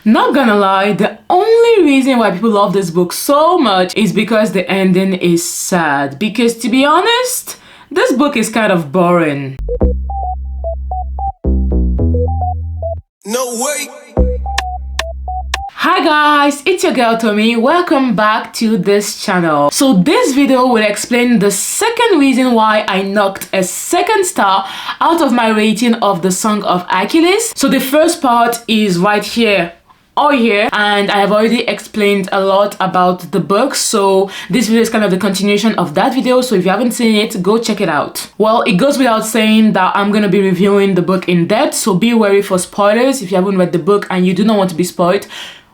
Not gonna lie, the only reason why people love this book so much is because the ending is sad. Because to be honest, this book is kind of boring. No way. Hi guys, it's your girl Tommy. Welcome back to this channel. So this video will explain the second reason why I knocked a second star out of my rating of the Song of Achilles. So the first part is right here or here, and I have already explained a lot about the book, so this video is kind of the continuation of that video. So if you haven't seen it, go check it out. Well, it goes without saying that I'm gonna be reviewing the book in depth, so be wary for spoilers. If you haven't read the book and you do not want to be spoiled,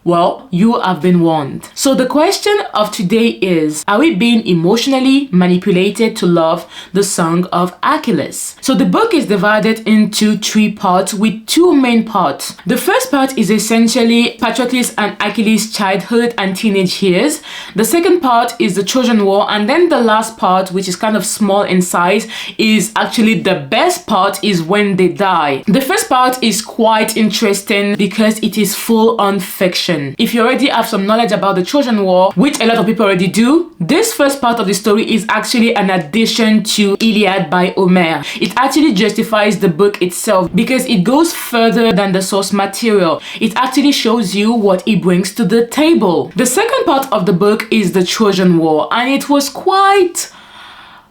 well, you have been warned. So the question of today is, are we being emotionally manipulated to love the Song of Achilles? So the book is divided into 3 parts with 2 main parts. The first part is essentially Patroclus and Achilles' childhood and teenage years. The second part is the Trojan War, and then the last part, which is kind of small in size, is actually the best part, is when they die. The first part is quite interesting because it is full on fiction. If you already have some knowledge about the Trojan War, which a lot of people already do, this first part of the story is actually an addition to Iliad by Homer. It actually justifies the book itself because it goes further than the source material. It actually shows you what it brings to the table. The second part of the book is the Trojan War, and it was quite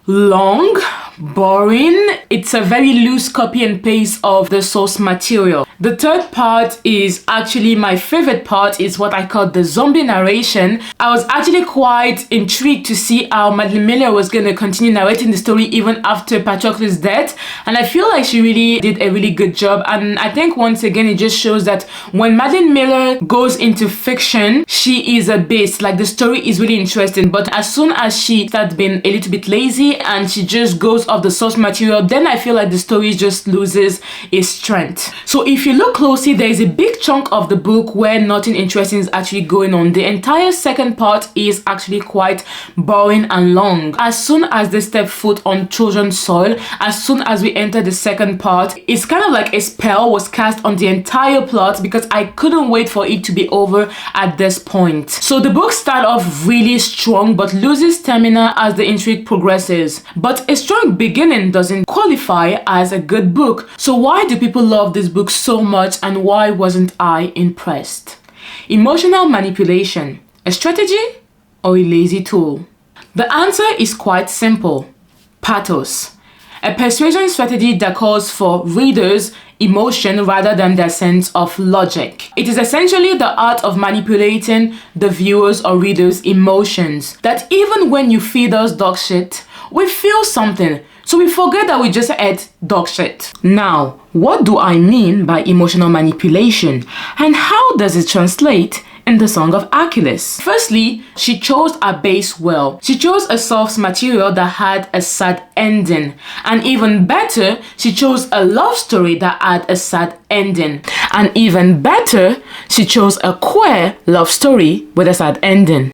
long, boring. It's a very loose copy and paste of the source material. The third part is actually my favorite part, is what I call the zombie narration. I was actually quite intrigued to see how Madeline Miller was going to continue narrating the story even after Patroclus' death, and I feel like she really did a really good job. And I think once again it just shows that when Madeline Miller goes into fiction, she is a beast. Like, the story is really interesting, but as soon as she starts being a little bit lazy and she just goes off the source material, then I feel like the story just loses its strength. So if you look closely, there is a big chunk of the book where nothing interesting is actually going on. The entire second part is actually quite boring and long. As soon as they step foot on Trojan soil, as soon as we enter the second part, it's kind of like a spell was cast on the entire plot because I couldn't wait for it to be over at this point. So the book starts off really strong but loses stamina as the intrigue progresses. But a strong beginning doesn't qualify as a good book. So why do people love this book so much, and why wasn't I impressed? Emotional manipulation, a strategy or a lazy tool? The answer is quite simple. Pathos, a persuasion strategy that calls for readers' emotion rather than their sense of logic. It is essentially the art of manipulating the viewers or readers' emotions, that even when you feed us dog shit, we feel something, so we forget that we just ate dog shit. Now, what do I mean by emotional manipulation, and how does it translate in the Song of Achilles? Firstly, she chose her base well. She chose a source material that had a sad ending, and even better, she chose a love story that had a sad ending, and even better, she chose a queer love story with a sad ending.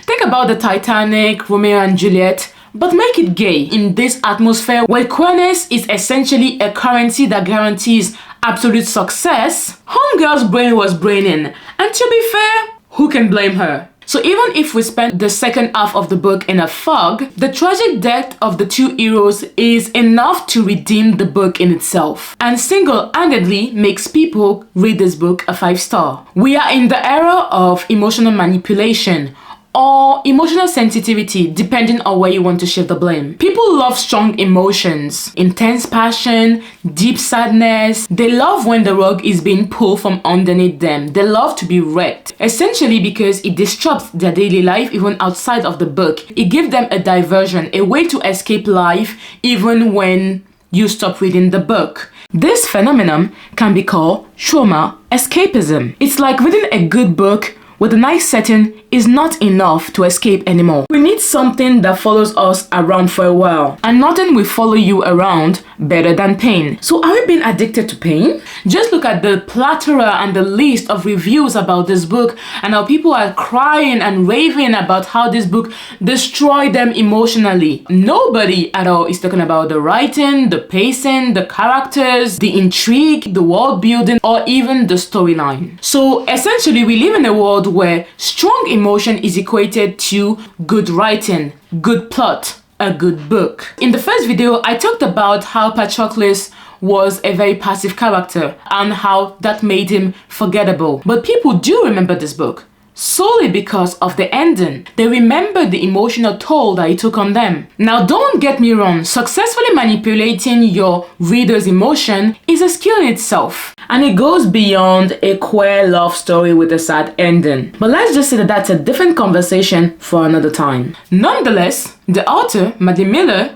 Think about the Titanic, Romeo and Juliet, but make it gay in this atmosphere where queerness is essentially a currency that guarantees absolute success. Homegirl's brain was braining, and to be fair, who can blame her? So even if we spend the second half of the book in a fog, the tragic death of the 2 heroes is enough to redeem the book in itself, and single-handedly makes people read this book a 5-star. We are in the era of emotional manipulation, or emotional sensitivity, depending on where you want to shift the blame. People love strong emotions, intense passion, deep sadness. They love when the rug is being pulled from underneath them. They love to be wrecked, essentially because it disrupts their daily life even outside of the book. It gives them a diversion, a way to escape life even when you stop reading the book. This phenomenon can be called trauma escapism. It's like reading a good book with a nice setting is not enough to escape anymore. We need something that follows us around for a while, and nothing will follow you around better than pain. So are we being addicted to pain? Just look at the plethora and the list of reviews about this book and how people are crying and raving about how this book destroyed them emotionally. Nobody at all is talking about the writing, the pacing, the characters, the intrigue, the world building, or even the storyline. So essentially, we live in a world where strong emotion is equated to good writing, good plot, a good book. In the first video, I talked about how Patroclus was a very passive character and how that made him forgettable. But people do remember this book solely because of the ending. They remember the emotional toll that it took on them. Now, don't get me wrong, successfully manipulating your reader's emotion is a skill in itself, and it goes beyond a queer love story with a sad ending. But let's just say that that's a different conversation for another time. Nonetheless, the author, Madeline Miller,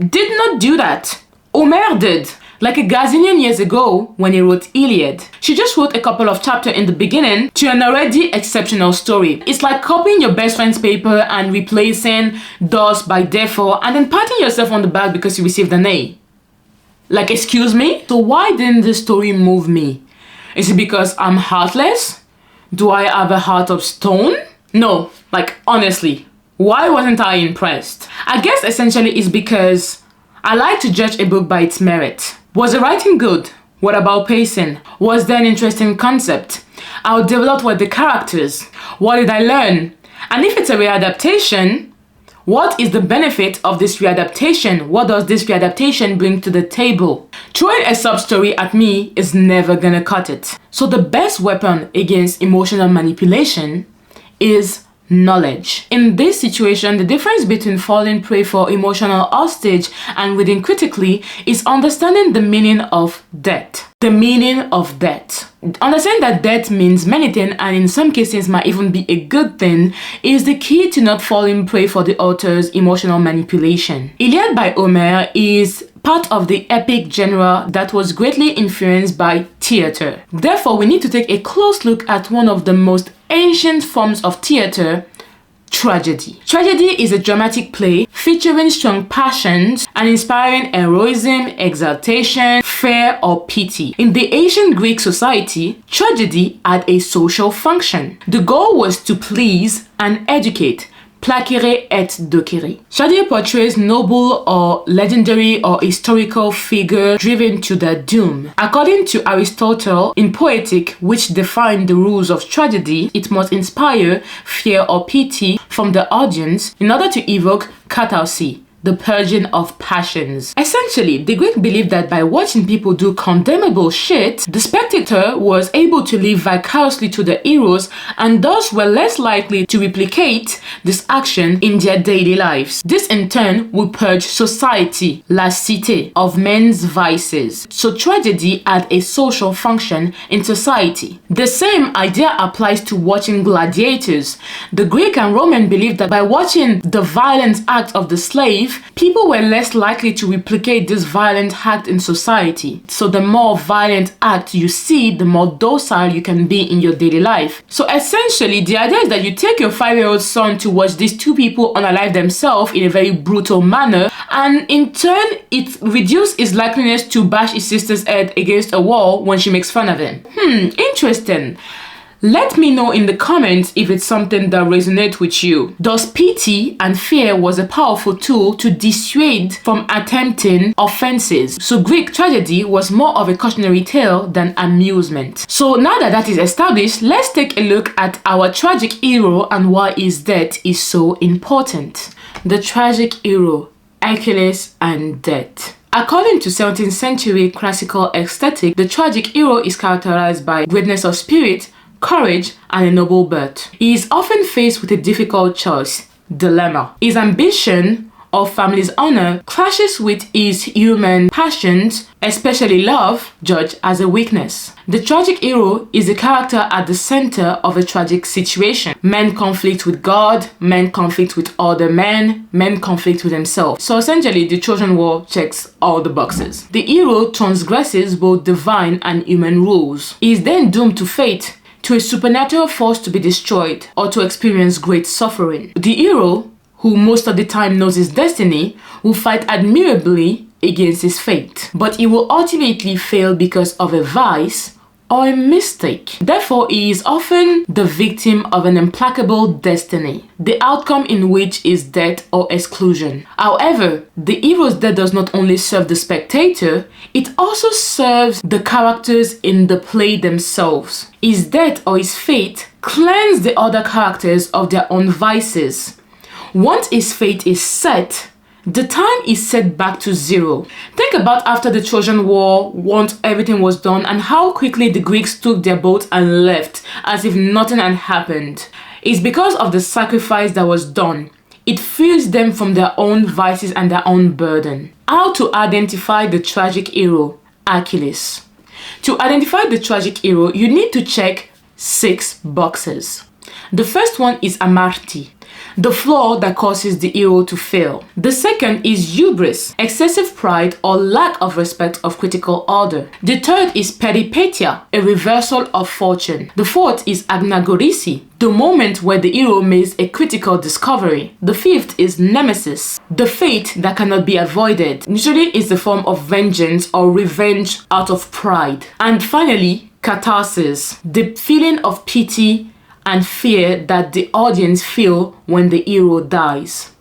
did not do that. Homer did. Like a gazillion years ago when he wrote Iliad. She just wrote a couple of chapters in the beginning to an already exceptional story. It's like copying your best friend's paper and replacing "does" by "therefore" and then patting yourself on the back because you received an A. Like, excuse me? So why didn't this story move me? Is it because I'm heartless? Do I have a heart of stone? No, like honestly, why wasn't I impressed? I guess essentially it's because I like to judge a book by its merit. Was the writing good? What about pacing? Was there an interesting concept? How developed were the characters? What did I learn? And if it's a readaptation, what is the benefit of this readaptation? What does this readaptation bring to the table? Throwing a sub-story at me is never gonna cut it. So the best weapon against emotional manipulation is knowledge. In this situation, the difference between falling prey for emotional hostage and reading critically is understanding the meaning of death. The meaning of death. Understanding that death means many things and in some cases might even be a good thing is the key to not falling prey for the author's emotional manipulation. Iliad by Homer is part of the epic genre that was greatly influenced by theater. Therefore, we need to take a close look at one of the most ancient forms of theater, tragedy. Tragedy is a dramatic play featuring strong passions and inspiring heroism, exaltation, fear, or pity. In the ancient Greek society, tragedy had a social function. The goal was to please and educate, placere et docere. Tragedy portrays noble or legendary or historical figure driven to their doom. According to Aristotle, in Poetic, which defined the rules of tragedy, it must inspire fear or pity from the audience in order to evoke pathos, the purging of passions. Essentially, the Greek believed that by watching people do condemnable shit, the spectator was able to live vicariously to the heroes and thus were less likely to replicate this action in their daily lives. This in turn would purge society, la cité, of men's vices. So tragedy had a social function in society. The same idea applies to watching gladiators. The Greek and Roman believed that by watching the violent act of the slave, people were less likely to replicate this violent act in society. So the more violent act you see, the more docile you can be in your daily life. So essentially, the idea is that you take your 5-year-old son to watch these two people unalive themselves in a very brutal manner, and in turn, it reduces his likeliness to bash his sister's head against a wall when she makes fun of him. Interesting. Let me know in the comments if it's something that resonates with you. Thus, pity and fear was a powerful tool to dissuade from attempting offenses. So Greek tragedy was more of a cautionary tale than amusement. So now that that is established, let's take a look at our tragic hero and why his death is so important. The tragic hero, Achilles and death. According to 17th century classical aesthetic, the tragic hero is characterized by greatness of spirit, courage, and a noble birth. He is often faced with a difficult choice, dilemma. His ambition or family's honor clashes with his human passions, especially love, judged as a weakness. The tragic hero is the character at the center of a tragic situation. Men conflict with God, men conflict with other men, men conflict with himself. So essentially, the Trojan War checks all the boxes. The hero transgresses both divine and human rules. He is then doomed to fate, to a supernatural force to be destroyed or to experience great suffering. The hero, who most of the time knows his destiny, will fight admirably against his fate, but he will ultimately fail because of a vice or a mistake. Therefore, he is often the victim of an implacable destiny, the outcome in which is death or exclusion. However, the hero's death does not only serve the spectator, it also serves the characters in the play themselves. His death or his fate cleanses the other characters of their own vices. Once his fate is set, the time is set back to zero. Think about after the Trojan War, once everything was done, and how quickly the Greeks took their boat and left as if nothing had happened. It's because of the sacrifice that was done. It frees them from their own vices and their own burden. How to identify the tragic hero, Achilles? To identify the tragic hero, you need to check 6 boxes. The first one is amarti, the flaw that causes the hero to fail. The second is hubris, excessive pride or lack of respect of critical order. The third is peripetia, a reversal of fortune. The fourth is agnagorisi, the moment where the hero makes a critical discovery. The fifth is nemesis, the fate that cannot be avoided. Usually it's the form of vengeance or revenge out of pride. And finally, catharsis, the feeling of pity and fear that the audience feel when the hero dies.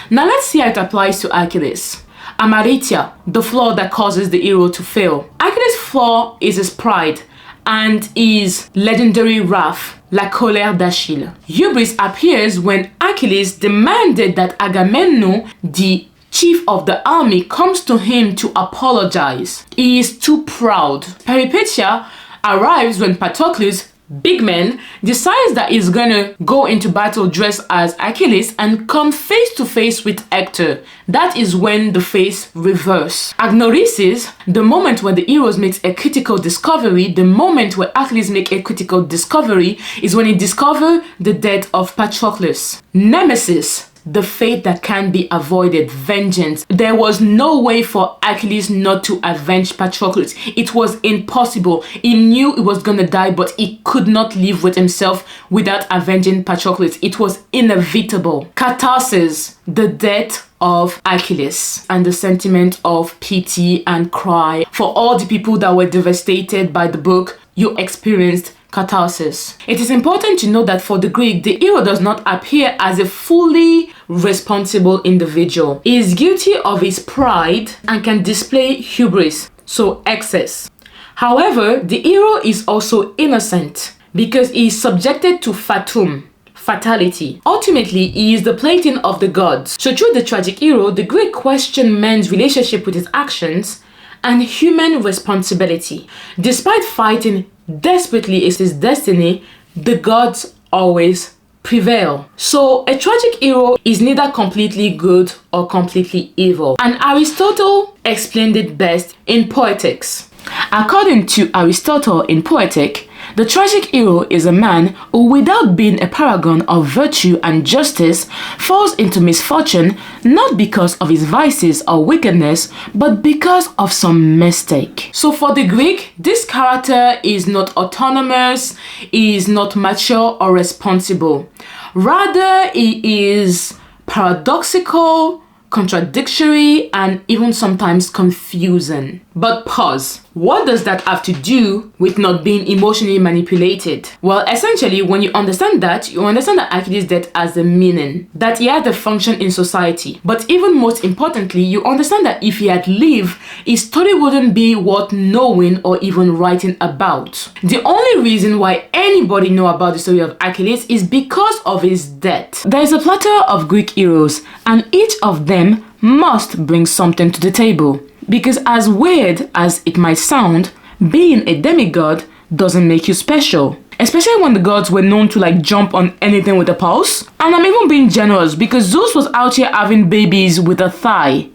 Now let's see how it applies to Achilles. Amaritia, the flaw that causes the hero to fail. Achilles' flaw is his pride and his legendary wrath, la colère d'Achille. Hubris appears when Achilles demanded that Agamemnon, the chief of the army, comes to him to apologize. He is too proud. Peripetia arrives when Patroclus, big man, decides that he's gonna go into battle dressed as Achilles and come face to face with Hector. That is when the face reverse. Agnorisis, the moment when the heroes makes a critical discovery, the moment where Achilles make a critical discovery is when he discover the death of Patroclus. Nemesis, the fate that can be avoided, vengeance. There was no way for Achilles not to avenge Patroclus. It was impossible. He knew he was gonna die, but he could not live with himself without avenging Patroclus. It was inevitable. Catharsis, the death of Achilles, and the sentiment of pity and cry. For all the people that were devastated by the book, you experienced catharsis. It is important to know that for the Greek, the hero does not appear as a fully responsible individual. He is guilty of his pride and can display hubris, so excess. However, the hero is also innocent because he is subjected to fatum, fatality. Ultimately, he is the plaything of the gods. So through the tragic hero, the Greek question man's relationship with his actions and human responsibility. Despite fighting desperately against his destiny, the gods always prevail. So a tragic hero is neither completely good or completely evil. And Aristotle explained it best in Poetics. According to Aristotle in Poetic, the tragic hero is a man who, without being a paragon of virtue and justice, falls into misfortune not because of his vices or wickedness, but because of some mistake. So for the Greek, this character is not autonomous, he is not mature or responsible. Rather, he is paradoxical, contradictory, and even sometimes confusing. But pause. What does that have to do with not being emotionally manipulated? Well, essentially, when you understand that, you understand that Achilles' death has a meaning, that he had a function in society. But even most importantly, you understand that if he had lived, his story wouldn't be worth knowing or even writing about. The only reason why anybody know about the story of Achilles is because of his death. There is a plethora of Greek heroes, and each of them must bring something to the table. Because as weird as it might sound, being a demigod doesn't make you special. Especially when the gods were known to jump on anything with a pulse. And I'm even being generous because Zeus was out here having babies with a thigh.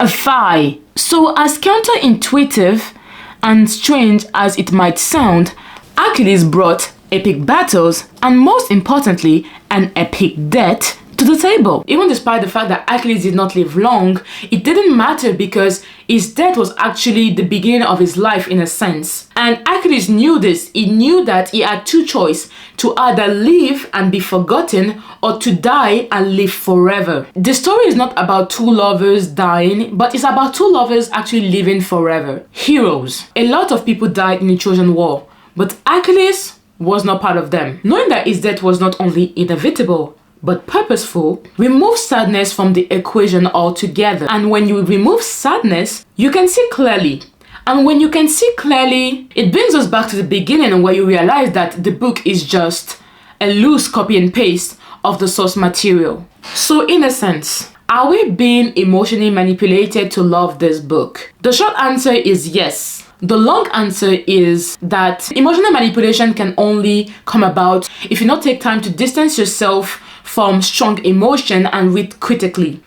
A thigh. So as counterintuitive and strange as it might sound, Achilles brought epic battles and most importantly, an epic death to the table. Even despite the fact that Achilles did not live long, it didn't matter because his death was actually the beginning of his life in a sense. And Achilles knew this. He knew that he had two choices: to either live and be forgotten or to die and live forever. The story is not about two lovers dying, but it's about two lovers actually living forever. Heroes. A lot of people died in the Trojan War, but Achilles was not part of them. Knowing that his death was not only inevitable, but purposeful, remove sadness from the equation altogether. And when you remove sadness, you can see clearly. And when you can see clearly, it brings us back to the beginning where you realize that the book is just a loose copy and paste of the source material. So in a sense, are we being emotionally manipulated to love this book? The short answer is yes. The long answer is that emotional manipulation can only come about if you not take time to distance yourself from strong emotion and read critically.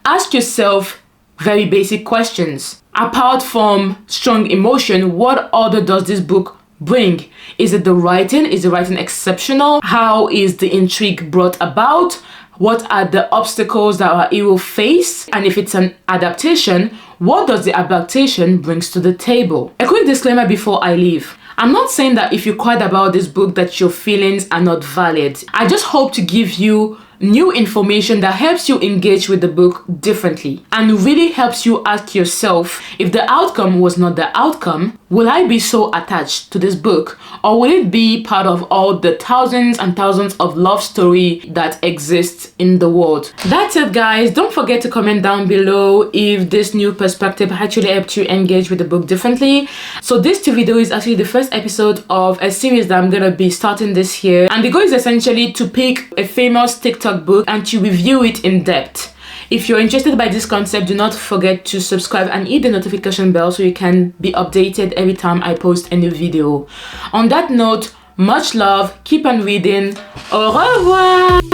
Ask yourself very basic questions. Apart from strong emotion, what other does this book bring? Is it the writing? Is the writing exceptional? How is the intrigue brought about? What are the obstacles that our hero face? And if it's an adaptation, what does the adaptation brings to the table? A quick disclaimer before I leave. I'm not saying that if you cried about this book that your feelings are not valid. I just hope to give you new information that helps you engage with the book differently and really helps you ask yourself, if the outcome was not the outcome, will I be so attached to this book, or will it be part of all the thousands and thousands of love story that exists in the world? That's it, guys. Don't forget to comment down below if this new perspective actually helped you engage with the book differently. So this video is actually the first episode of a series that I'm gonna be starting this year, and the goal is essentially to pick a famous TikTok book and to review it in depth. If you're interested by this concept, do not forget to subscribe and hit the notification bell so you can be updated every time I post a new video. On that note, much love, keep on reading, au revoir!